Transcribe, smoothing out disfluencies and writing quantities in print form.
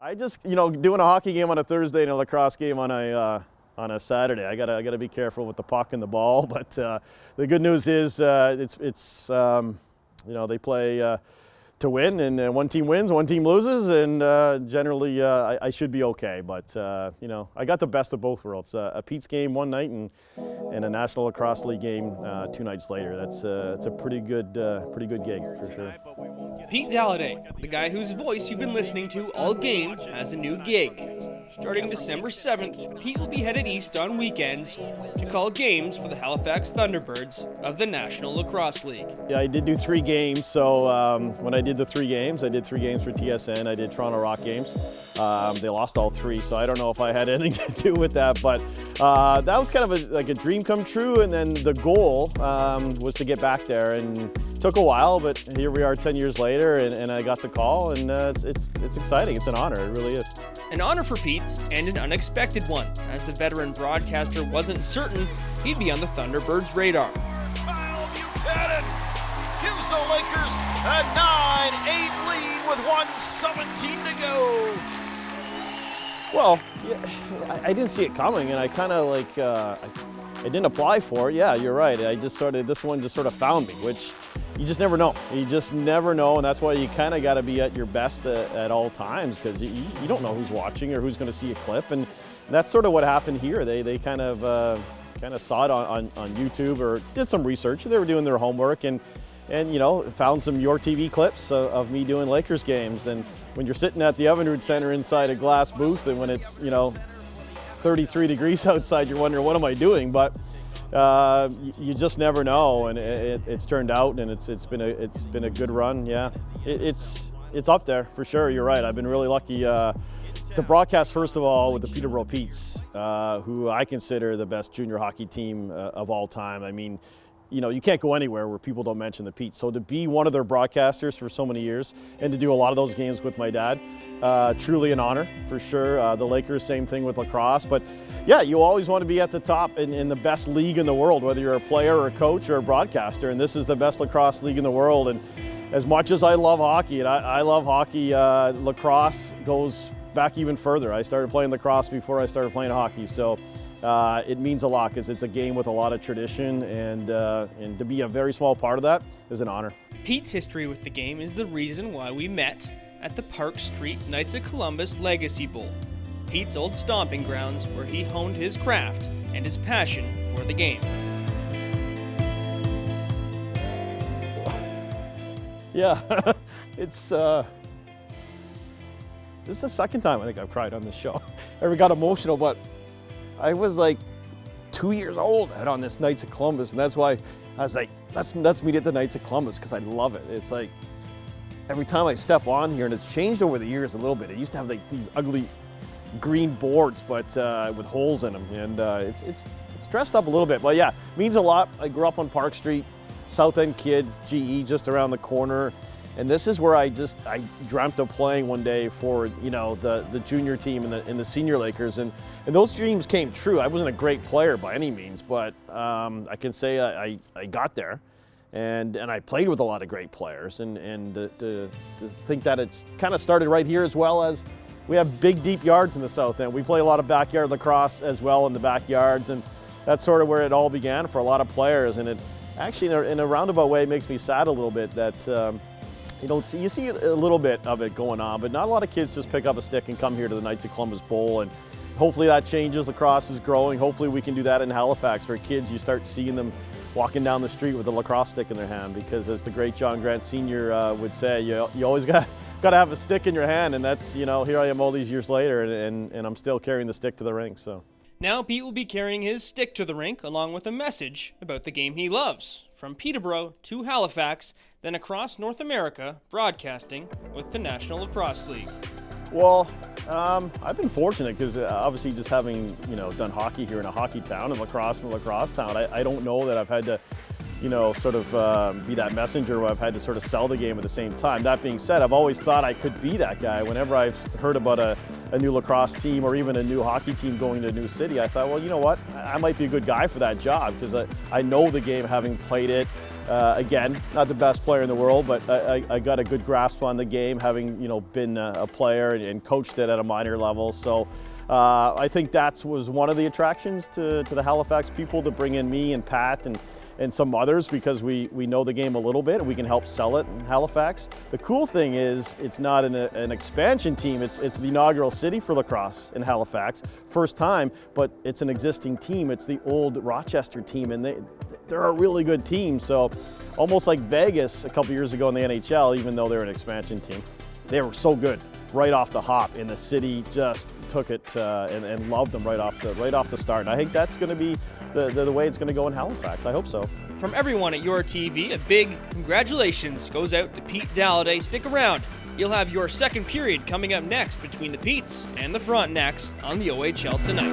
I just, doing a hockey game on a Thursday and a lacrosse game on a Saturday. I gotta be careful with the puck and the ball. But the good news is they play to win, and one team wins, one team loses, and generally I should be okay. But I got the best of both worlds: a Pete's game one night and a National Lacrosse League game 2 nights later. That's a pretty good gig for sure. Pete Dalliday, the guy whose voice you've been listening to all game, has a new gig. Starting December 7th, Pete will be headed east on weekends to call games for the Halifax Thunderbirds of the National Lacrosse League. Yeah, I did do 3 games, so when I did the 3 games, I did 3 games for TSN, I did Toronto Rock games. They lost all 3, so I don't know if I had anything to do with that, but that was kind of like a dream come true, and then the goal was to get back there, and took a while, but here we are 10 years later, and I got the call, and it's exciting. It's an honor, it really is. An honor for Pete, and an unexpected one, as the veteran broadcaster wasn't certain he'd be on the Thunderbirds' radar. Kyle Buchanan gives the Lakers a 9-8 lead with 1:17 to go. Well, yeah, I didn't see it coming, and I kind of I didn't apply for it. Yeah, you're right. This one just sort of found me, which you just never know. You just never know, and that's why you kind of got to be at your best at all times, because you don't know who's watching or who's going to see a clip, and that's sort of what happened here. They kind of saw it on YouTube or did some research. They were doing their homework and found some YourTV clips of me doing Lakers games. And when you're sitting at the Evinrude Center inside a glass booth, and when it's 33 degrees outside, you're wondering, what am I doing? But you just never know, and it's turned out, and it's been a good run. Yeah, it's up there for sure. You're right. I've been really lucky to broadcast, first of all, with the Peterborough Petes, who I consider the best junior hockey team of all time. I mean, you can't go anywhere where people don't mention the Petes. So to be one of their broadcasters for so many years and to do a lot of those games with my dad, truly an honor for sure. The Lakers, same thing with lacrosse. But yeah, you always want to be at the top in the best league in the world, whether you're a player or a coach or a broadcaster. And this is the best lacrosse league in the world. And as much as I love hockey, and I love hockey, lacrosse goes back even further. I started playing lacrosse before I started playing hockey. So it means a lot, because it's a game with a lot of tradition, and to be a very small part of that is an honor. Pete's history with the game is the reason why we met at the Park Street Knights of Columbus Legacy Bowl, Pete's old stomping grounds where he honed his craft and his passion for the game. Yeah, it's this is the second time I think I've cried on this show. I ever got emotional, but I was like 2 years old on this Knights of Columbus, and that's why I was like, let's meet at the Knights of Columbus, because I love it. It's like every time I step on here, and it's changed over the years a little bit. It used to have like these ugly green boards, but with holes in them, and it's dressed up a little bit. But yeah, means a lot. I grew up on Park Street, South End kid, GE just around the corner. And this is where I dreamt of playing one day for the junior team and the senior Lakers, and those dreams came true. I wasn't a great player by any means, but I can say I got there, and I played with a lot of great players, and to think that it's kind of started right here, as well as we have big deep yards in the South End. We play a lot of backyard lacrosse as well in the backyards, and that's sort of where it all began for a lot of players. And it actually, in a roundabout way, makes me sad a little bit that. You see a little bit of it going on, but not a lot of kids just pick up a stick and come here to the Knights of Columbus Bowl, and hopefully that changes. Lacrosse is growing. Hopefully we can do that in Halifax, where kids, you start seeing them walking down the street with a lacrosse stick in their hand, because as the great John Grant Sr. Would say, you always got to have a stick in your hand, and that's, here I am all these years later, and I'm still carrying the stick to the rink. So now Pete will be carrying his stick to the rink, along with a message about the game he loves, from Peterborough to Halifax, then across North America, broadcasting with the National Lacrosse League. Well, I've been fortunate, because obviously just having done hockey here in a hockey town, and lacrosse in a lacrosse town, I don't know that I've had to sort of be that messenger where I've had to sort of sell the game at the same time. That being said, I've always thought I could be that guy. Whenever I've heard about a new lacrosse team or even a new hockey team going to a new city, I thought, well, you know what, I might be a good guy for that job, because I know the game, having played it. Again, not the best player in the world, but I got a good grasp on the game, having been a player and coached it at a minor level. So I think that was one of the attractions to the Halifax people, to bring in me and Pat and some others, because we know the game a little bit and we can help sell it in Halifax. The cool thing is it's not an expansion team, it's the inaugural city for lacrosse in Halifax. First time, but it's an existing team. It's the old Rochester team, and they're a really good team. So almost like Vegas a couple years ago in the NHL, even though they're an expansion team. They were so good right off the hop, and the city just took it and loved them right off the start. And I think that's going to be the way it's going to go in Halifax. I hope so. From everyone at YourTV, a big congratulations goes out to Pete Dalliday. Stick around. You'll have your second period coming up next between the Petes and the Frontenacs on the OHL tonight.